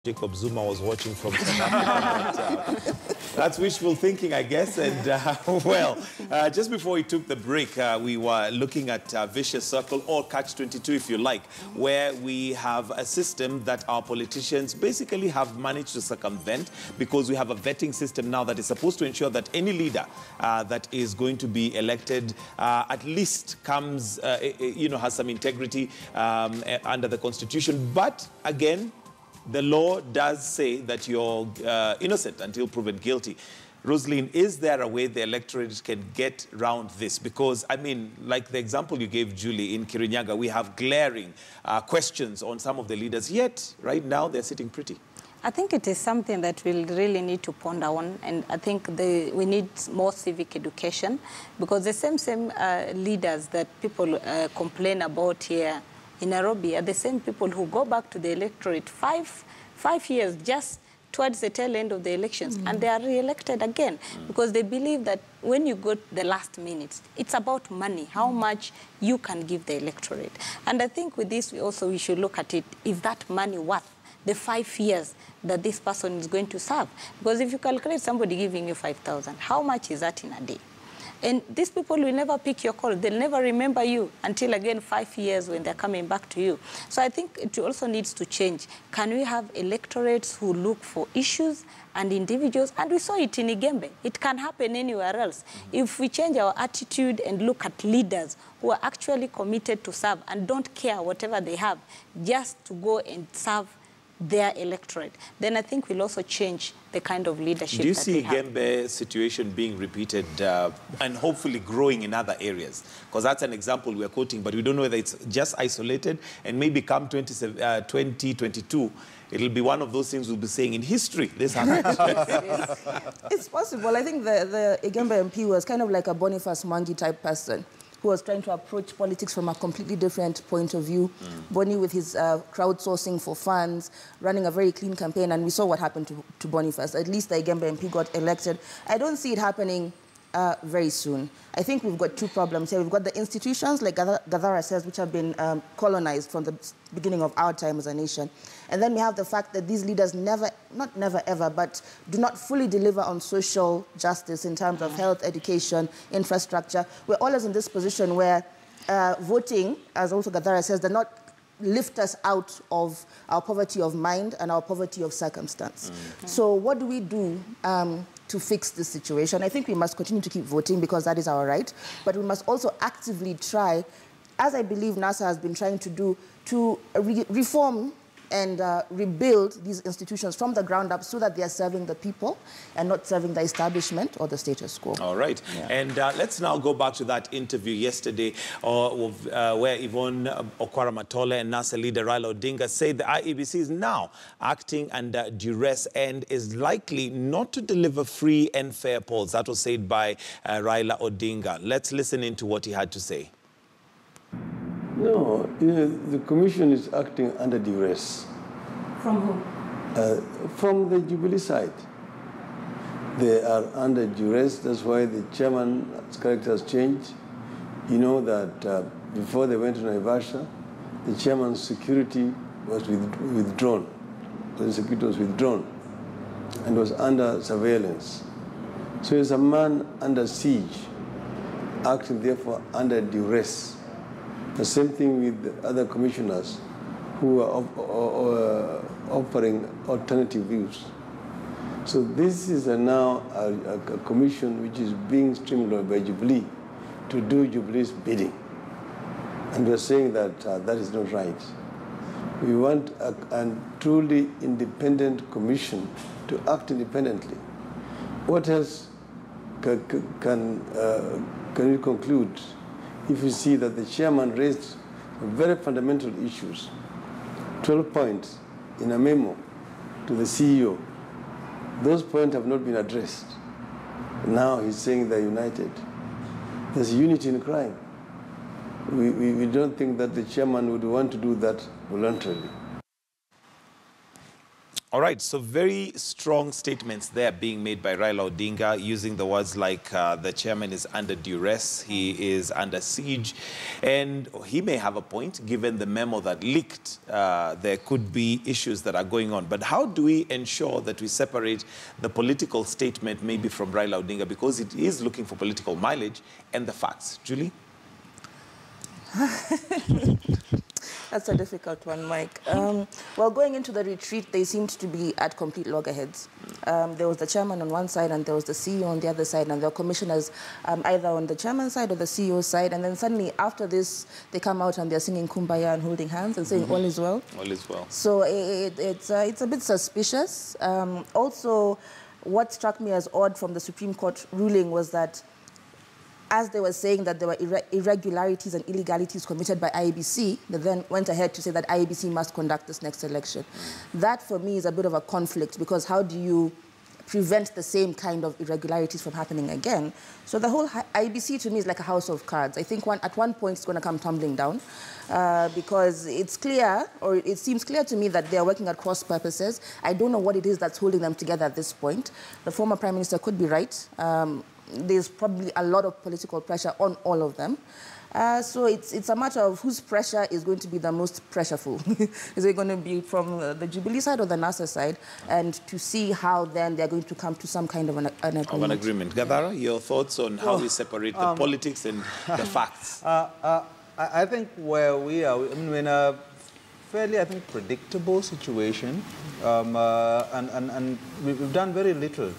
Jacob Zuma was watching from South Africa. That's wishful thinking, I guess. And, just before we took the break, we were looking at vicious circle, or catch-22, if you like, where we have a system that our politicians basically have managed to circumvent, because we have a vetting system now that is supposed to ensure that any leader that is going to be elected at least comes, has some integrity under the Constitution. But, again, the law does say that you're innocent until proven guilty. Rosaline, is there a way the electorate can get around this? Because, I mean, like the example you gave, Julie, in Kirinyaga, we have glaring questions on some of the leaders, yet right now they're sitting pretty. I think it is something that we'll really need to ponder on, and I think we need more civic education, because the same leaders that people complain about here in Nairobi are the same people who go back to the electorate five years just towards the tail end of the elections, and they are re-elected again, because they believe that when you go the last minutes, it's about money, how much you can give the electorate. And I think with this, we should look at it, is that money worth the 5 years that this person is going to serve? Because if you calculate somebody giving you 5,000, how much is that in a day? And these people will never pick your call. They'll never remember you until, again, 5 years when they're coming back to you. So I think it also needs to change. Can we have electorates who look for issues and individuals? And we saw it in Igembe. It can happen anywhere else. If we change our attitude and look at leaders who are actually committed to serve and don't care whatever they have, just to go and serve their electorate, then I think we'll also change the kind of leadership. Do you see Gembe's situation being repeated and hopefully growing in other areas? Because that's an example we're quoting, but we don't know whether it's just isolated, and maybe come 2022, it'll be one of those things we'll be saying in history. This happened. It's possible. I think the Igembe MP was kind of like a Boniface Mwangi type person, who was trying to approach politics from a completely different point of view. Bonnie with his crowdsourcing for funds, running a very clean campaign, and we saw what happened to Boniface. At least the Igembe MP got elected. I don't see it happening very soon. I think we've got two problems here. We've got the institutions, like Gadara says, which have been colonized from the beginning of our time as a nation. And then we have the fact that these leaders not never ever, but do not fully deliver on social justice in terms of health, education, infrastructure. We're always in this position where voting, as also Gadara says, does not lift us out of our poverty of mind and our poverty of circumstance. So what do we do to fix this situation? I think we must continue to keep voting, because that is our right, but we must also actively try, as I believe NASA has been trying to do, to reform and rebuild these institutions from the ground up, so that they are serving the people and not serving the establishment or the status quo. All right. Yeah. And let's now go back to that interview yesterday where Yvonne Okwara-Matole and NASA leader Raila Odinga said the IEBC is now acting under duress and is likely not to deliver free and fair polls. That was said by Raila Odinga. Let's listen into what he had to say. No, the commission is acting under duress. From whom? From the Jubilee side. They are under duress. That's why the chairman's character has changed. You know that before they went to Naivasha, the chairman's security was withdrawn. The security was withdrawn and was under surveillance. So he's a man under siege, acting therefore under duress. The same thing with the other commissioners who are offering alternative views. So this is now a commission which is being streamlined by Jubilee to do Jubilee's bidding. And we're saying that that is not right. We want a truly independent commission to act independently. What else can you conclude if you see that the chairman raised very fundamental issues, 12 points in a memo to the CEO? Those points have not been addressed. Now he's saying they're united. There's unity in crime. We don't think that the chairman would want to do that voluntarily. All right, so very strong statements there being made by Raila Odinga, using the words like the chairman is under duress, he is under siege, and he may have a point given the memo that leaked. There could be issues that are going on. But how do we ensure that we separate the political statement maybe from Raila Odinga, because it is looking for political mileage, and the facts? Julie? That's a difficult one, Mike. Well, going into the retreat, they seemed to be at complete loggerheads. There was the chairman on one side and there was the CEO on the other side, and there were commissioners either on the chairman's side or the CEO's side. And then suddenly, after this, they come out and they're singing Kumbaya and holding hands and saying, all is well. All is well. So it's a bit suspicious. Also, what struck me as odd from the Supreme Court ruling was that as they were saying that there were irregularities and illegalities committed by IEBC, they then went ahead to say that IEBC must conduct this next election. That, for me, is a bit of a conflict, because how do you prevent the same kind of irregularities from happening again? So the whole IEBC, to me, is like a house of cards. I think at one point it's going to come tumbling down, because it's clear, or it seems clear to me, that they're working at cross purposes. I don't know what it is that's holding them together at this point. The former Prime Minister could be right. There's probably a lot of political pressure on all of them. So it's a matter of whose pressure is going to be the most pressureful. Is it going to be from the Jubilee side or the NASA side? And to see how then they're going to come to some kind of an agreement. Gadara, your thoughts on how we separate the politics and the facts? I think where we are, I mean, we're in a fairly, I think, predictable situation. And we've done very little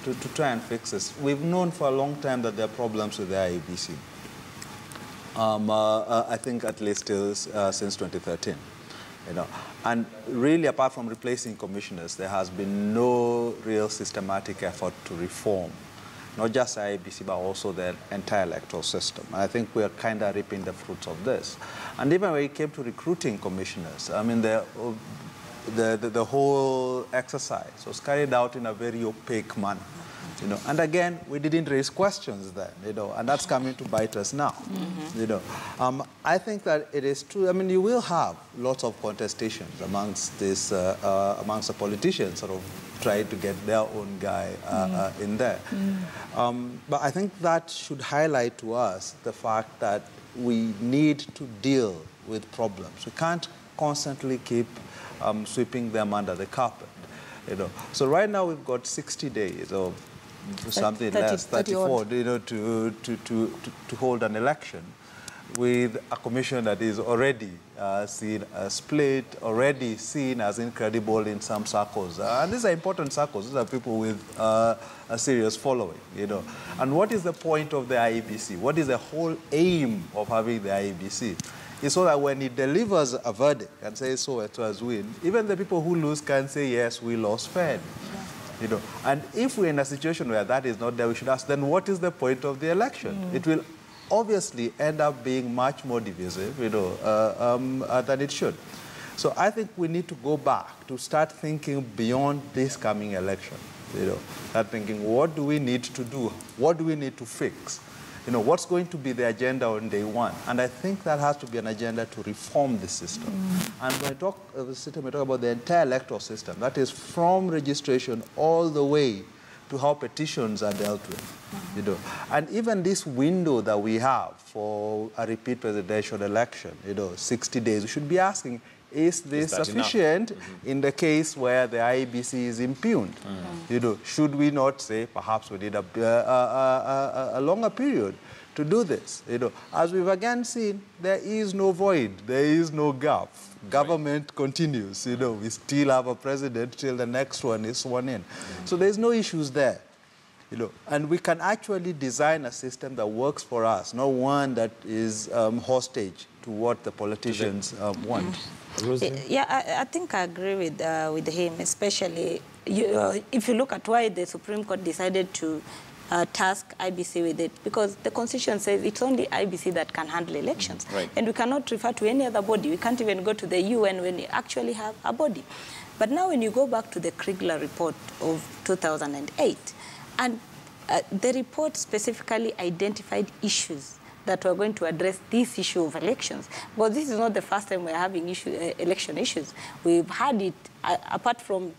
to try and fix this. We've known for a long time that there are problems with the IEBC. I think at least since 2013, you know. And really, apart from replacing commissioners, there has been no real systematic effort to reform, not just IEBC, but also the entire electoral system. And I think we are kind of reaping the fruits of this. And even when it came to recruiting commissioners, I mean, the whole exercise was carried out in a very opaque manner, you know. And again, we didn't raise questions then, you know, and that's coming to bite us now, you know. I think that it is true. I mean, you will have lots of contestations amongst this, amongst the politicians, sort of trying to get their own guy in there. But I think that should highlight to us the fact that we need to deal with problems. We can't constantly keep sweeping them under the carpet, you know. So right now we've got 60 days or something less, 34, you know, to hold an election with a commission that is already seen as split, already seen as incredible in some circles. And these are important circles. These are people with a serious following, you know. And what is the point of the IEBC? What is the whole aim of having the IEBC? It's so that when it delivers a verdict and says so it was win, even the people who lose can say, yes, we lost fairly. You know, and if we're in a situation where that is not there, we should ask, then what is the point of the election? It will obviously end up being much more divisive, you know, than it should. So I think we need to go back to start thinking beyond this coming election, you know, start thinking, what do we need to do? What do we need to fix? You know, what's going to be the agenda on day one? And I think that has to be an agenda to reform the system. And when I talk of the system, I talk about the entire electoral system. That is from registration all the way to how petitions are dealt with, you know. And even this window that we have for a repeat presidential election, you know, 60 days, we should be asking, is this sufficient in the case where the IEBC is impugned? You know, should we not say perhaps we need a longer period to do this? You know, as we've again seen, there is no void, there is no gap. Government continues. You know, we still have a president till the next one is sworn in. So there's no issues there. You know, and we can actually design a system that works for us, not one that is hostage to what the politicians want. Yeah, I think I agree with him, especially if you look at why the Supreme Court decided to task IBC with it, because the Constitution says it's only IBC that can handle elections. And we cannot refer to any other body. We can't even go to the UN when we actually have a body. But now when you go back to the Kriegler report of 2008, and the report specifically identified issues that we're going to address this issue of elections. But this is not the first time we're having election issues. We've had it, apart from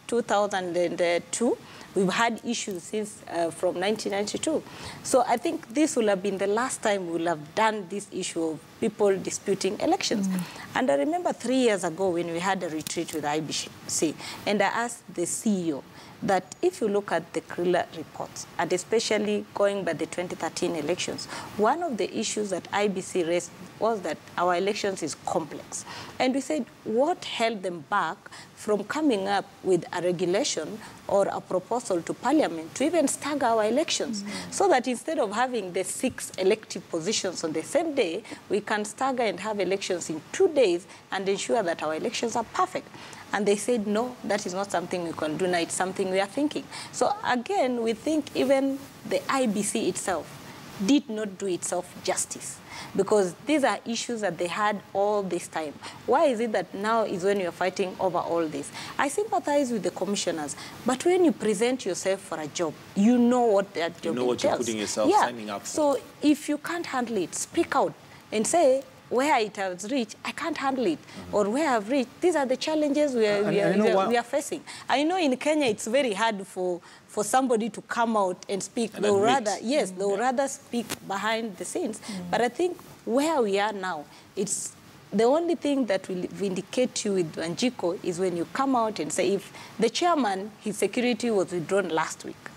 2002. We've had issues since from 1992. So I think this will have been the last time we'll have done this issue of people disputing elections. And I remember 3 years ago when we had a retreat with IBC, and I asked the CEO that if you look at the Kriller reports, and especially going by the 2013 elections, one of the issues that IBC raised was that our elections is complex. And we said, what held them back from coming up with a regulation or a proposal to Parliament to even stagger our elections, so that instead of having the 6 elective positions on the same day, we can stagger and have elections in 2 days and ensure that our elections are perfect. And they said, no, that is not something we can do now, it's something we are thinking. So again, we think even the IBC itself did not do itself justice, because these are issues that they had all this time. Why is it that now is when you're fighting over all this? I sympathize with the commissioners, but when you present yourself for a job, you know what that job entails. You know what you're putting yourself signing up for. So if you can't handle it, speak out and say, where it has reached, I can't handle it. Or where I've reached, these are the challenges we are facing. I know in Kenya it's very hard for somebody to come out and speak. They will rather speak behind the scenes. But I think where we are now, it's the only thing that will vindicate you with Wanjiku is when you come out and say, if the chairman, his security was withdrawn last week,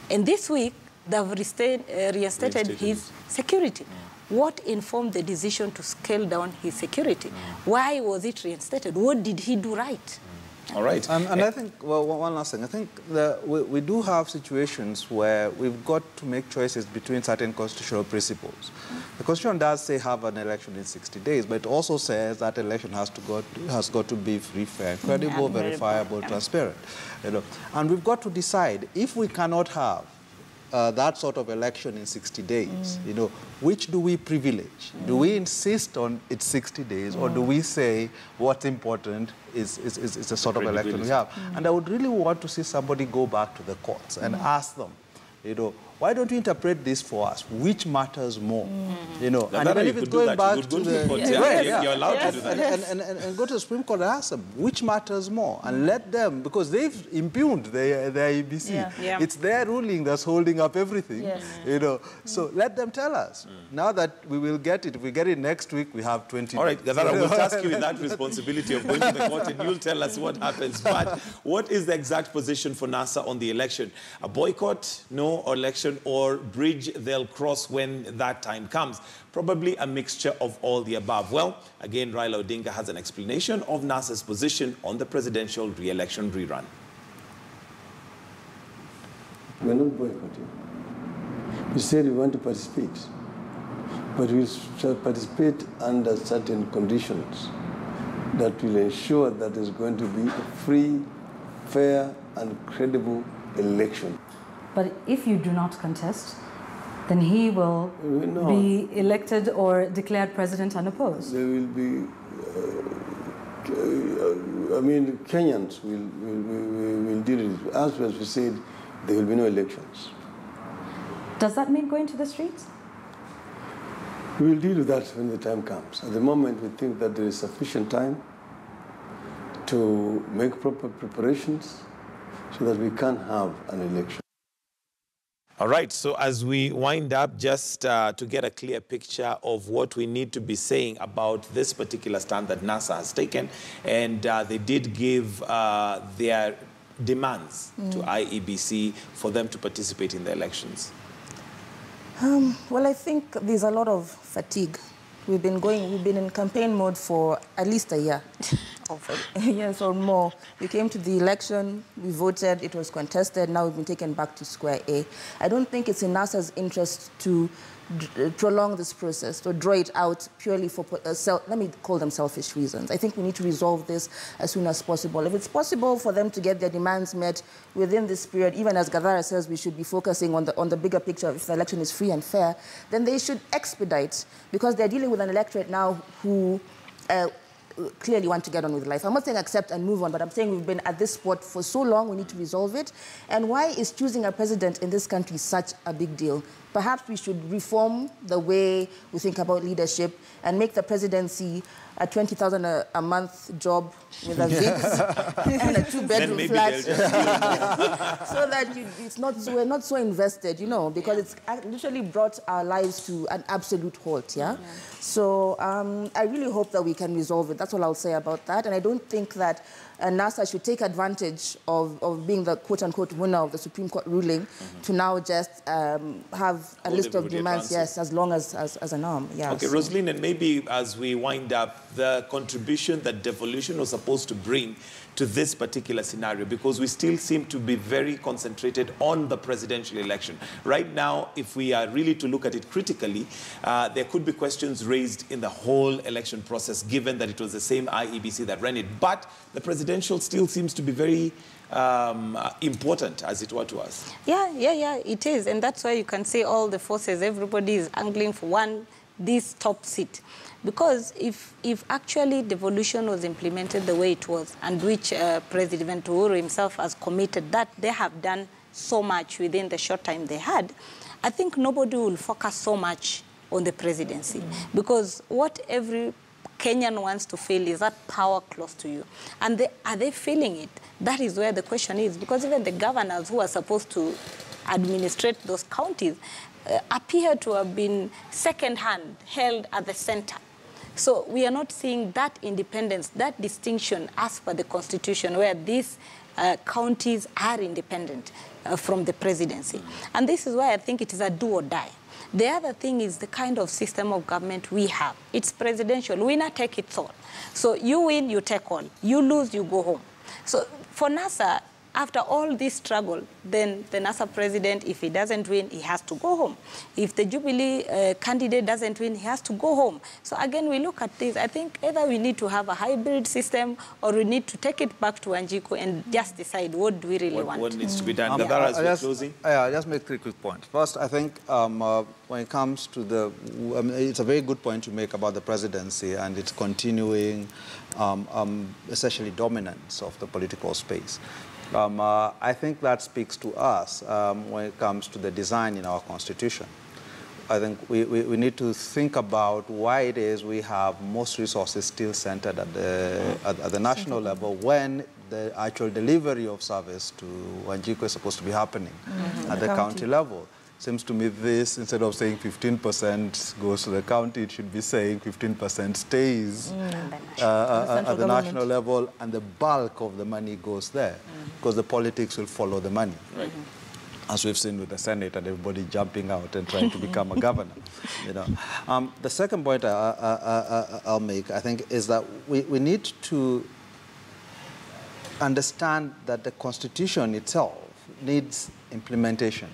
and this week they've reinstated his security. What informed the decision to scale down his security? Why was it reinstated? What did he do right? All right. And I think, well, one last thing. I think that we do have situations where we've got to make choices between certain constitutional principles. The Constitution does say have an election in 60 days, but it also says that election has got to be free, fair, credible, verifiable, transparent. You know, and we've got to decide if we cannot have that sort of election in 60 days, you know, which do we privilege? Do we insist on it's 60 days, or do we say what's important is the sort of election we have? And I would really want to see somebody go back to the courts and ask them, you know, why don't you interpret this for us? Which matters more? You know, and even if it's going back to the court, you're allowed to do that. And go to the Supreme Court and ask them which matters more, and let them, because they've impugned their ABC. It's their ruling that's holding up everything. You know, so let them tell us. Now that we will get it, if we get it next week, we have 20. All right, Gadara, we'll task you with that responsibility of going to the court, and you'll tell us what happens. But what is the exact position for NASA on the election? A boycott, no election, or bridge they'll cross when that time comes? Probably a mixture of all the above. Well, again, Raila Odinga has an explanation of NASA's position on the presidential re-election rerun. We're not boycotting. We said we want to participate, but we shall participate under certain conditions that will ensure that there's going to be a free, fair, and credible election. But if you do not contest, then he will be elected or declared president unopposed. There will be, I mean, Kenyans will deal with it. As we said, there will be no elections. Does that mean going to the streets? We will deal with that when the time comes. At the moment, we think that there is sufficient time to make proper preparations so that we can have an election. All right, so as we wind up, just to get a clear picture of what we need to be saying about this particular stand that NASA has taken, and they did give their demands to IEBC for them to participate in the elections. Well, I think there's a lot of fatigue. We've been in campaign mode for at least a year. Yes, or more. We came to the election, we voted, it was contested, now we've been taken back to square A. I don't think it's in NASA's interest to prolong this process, to draw it out purely for, let me call them selfish reasons. I think we need to resolve this as soon as possible. If it's possible for them to get their demands met within this period, even as Gadara says, we should be focusing on the bigger picture. If the election is free and fair, then they should expedite, because they're dealing with an electorate now who clearly want to get on with life. I'm not saying accept and move on, but I'm saying we've been at this spot for so long, we need to resolve it. And why is choosing a president in this country such a big deal? Perhaps we should reform the way we think about leadership and make the presidency a 20,000 a month job with a VIX and a 2-bedroom flat, so that we're not so invested, you know, because it's literally brought our lives to an absolute halt, yeah? So I really hope that we can resolve it. That's all I'll say about that. And I don't think that NASA should take advantage of being the quote-unquote winner of the Supreme Court ruling to now just have a list of demands, yes, as long as an arm. Yeah, okay, so. Rosaline, and maybe as we wind up, the contribution that devolution was supposed to bring to this particular scenario, because we still seem to be very concentrated on the presidential election. Right now, if we are really to look at it critically, there could be questions raised in the whole election process, given that it was the same IEBC that ran it. But the presidential still seems to be very important, as it were, to us. Yeah, it is. And that's why you can see all the forces, everybody is angling for this top seat. Because if actually devolution was implemented the way it was, and which President Uhuru himself has committed that they have done so much within the short time they had, I think nobody will focus so much on the presidency. Because what every Kenyan wants to feel is that power close to you. And are they feeling it? That is where the question is. Because even the governors who are supposed to administrate those counties appear to have been second-hand, held at the center. So we are not seeing that independence, that distinction as per the Constitution, where these counties are independent from the presidency. And this is why I think it is a do or die. The other thing is the kind of system of government we have. It's presidential. Winner take it all. So you win, you take all. You lose, you go home. So for NASA, after all this struggle, then the NASA president, if he doesn't win, he has to go home. If the Jubilee candidate doesn't win, he has to go home. So again, we look at this. I think either we need to have a hybrid system or we need to take it back to Wanjiku and just decide what do we really want. What needs to be done. I'll just make 3 quick points. First, I think when it comes to it's a very good point you make about the presidency and its continuing, essentially dominance of the political space. I think that speaks to us when it comes to the design in our Constitution. I think we need to think about why it is we have most resources still centered at the national level when the actual delivery of service to Wanjiku is supposed to be happening at the county level. Seems to me this, instead of saying 15% goes to the county, it should be saying 15% stays at the national level and the bulk of the money goes there because the politics will follow the money. Right. As we've seen with the Senate and everybody jumping out and trying to become a governor. You know. The second point I'll make, I think, is that we need to understand that the Constitution itself needs implementation.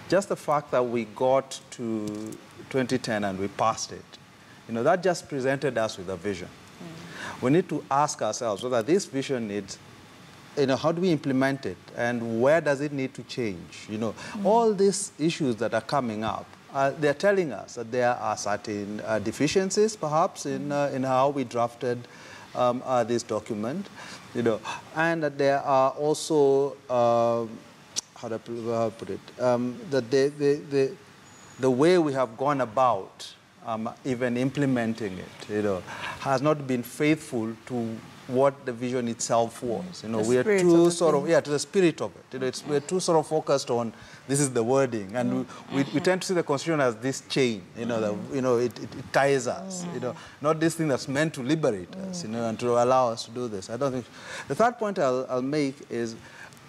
Just the fact that we got to 2010 and we passed it, you know, that just presented us with a vision. We need to ask ourselves whether this vision needs, you know, how do we implement it and where does it need to change? You know, all these issues that are coming up, they're telling us that there are certain deficiencies, perhaps, in how we drafted this document, you know, and that there are also how to put it, that the way we have gone about even implementing it, you know, has not been faithful to what the vision itself was. You know, we are too sort of, to the spirit of it. You know, we're too sort of focused on this is the wording, and we tend to see the Constitution as this chain. You know, it ties us. You know, not this thing that's meant to liberate us. You know, and to allow us to do this. I don't think. The third point I'll make is,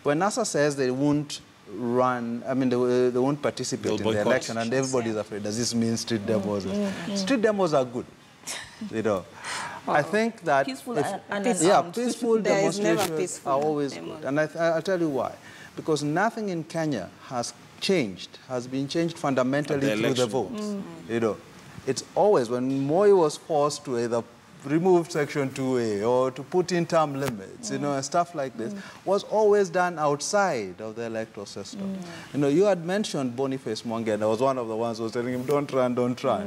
when NASA says they won't run, I mean, they won't participate in the election, and everybody's afraid. Does this mean street demos? Street demos are good, you know. I think that peaceful peaceful demonstrations are always good, and I'll tell you why. Because nothing in Kenya has been changed fundamentally through the vote. You know, it's always when Moi was forced to either remove Section 2A or to put in term limits, you know, and stuff like this, was always done outside of the electoral system. You know, you had mentioned Boniface Mwangi, and I was one of the ones who was telling him, don't run,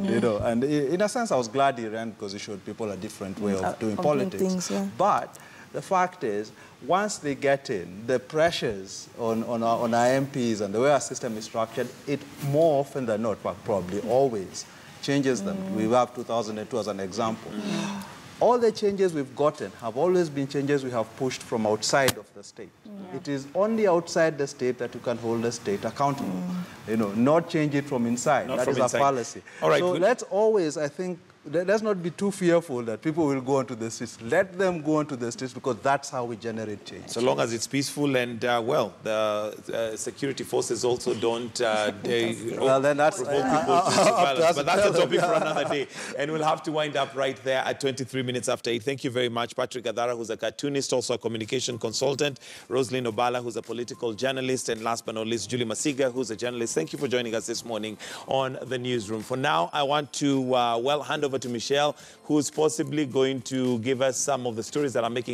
you know. And in a sense, I was glad he ran because he showed people a different way of doing politics. Things, But the fact is, once they get in, the pressures on our MPs and the way our system is structured, it more often than not, but probably always, changes them. We have 2002 as an example. all the changes we've gotten have always been changes we have pushed from outside of the state. Yeah. It is only outside the state that you can hold the state accountable. You know, not change it from inside. That is a fallacy. All right, so let's always, I think, let's not be too fearful that people will go onto the streets. Let them go onto the streets because that's how we generate change. So long as it's peaceful and, well, the security forces also don't well, then that's, provoke people to violence. But that's a topic for another day. And we'll have to wind up right there at 23 minutes after 8. Thank you very much, Patrick Adara, who's a cartoonist, also a communication consultant, Rosalind Obala, who's a political journalist, and last but not least, Julie Masiga, who's a journalist. Thank you for joining us this morning on the Newsroom. For now, I want to, well, hand over to Michelle, who's possibly going to give us some of the stories that are making